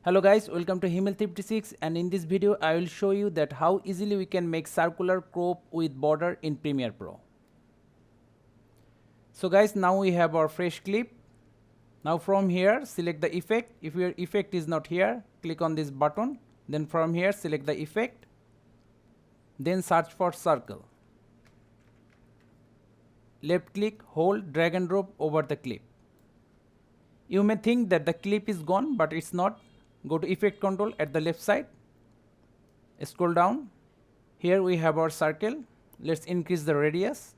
Hello guys, welcome to Himmel56, and in this video I will show you that how easily we can make circular crop with border in Premiere Pro. So guys, now we have our fresh clip. Now from here select the effect. If your effect is not here, click on this button. Then from here select the effect. Then search for circle. Left click, hold, drag and drop over the clip. You may think that the clip is gone, but it's not. Go to effect control at the left side. Scroll down. Here we have our circle. Let's increase the radius.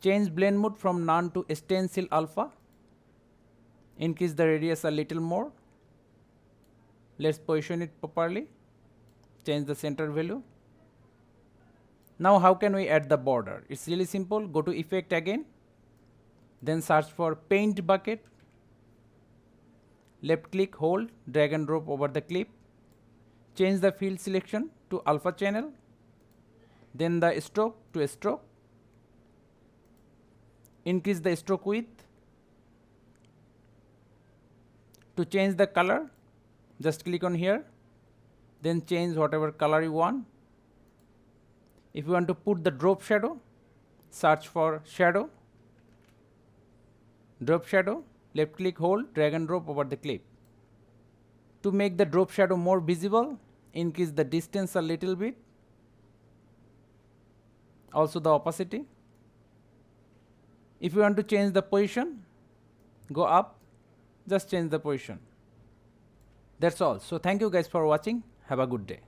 Change blend mode from none to stencil alpha. Increase the radius a little more. Let's position it properly. Change the center value. Now how can we add the border? It's really simple. Go to effect again. Then search for paint bucket. Left click, hold, drag and drop over the clip. Change the field selection to alpha channel. Then the stroke to a stroke. Increase the stroke width. To change the color, just click on here. Then change whatever color you want. If you want to put the drop shadow, search for shadow. Drop shadow. Left click, hold, drag and drop over the clip. To make the drop shadow more visible, increase the distance a little bit. Also the opacity. If you want to change the position, go up, just change the position. That's all. So thank you guys for watching. Have a good day.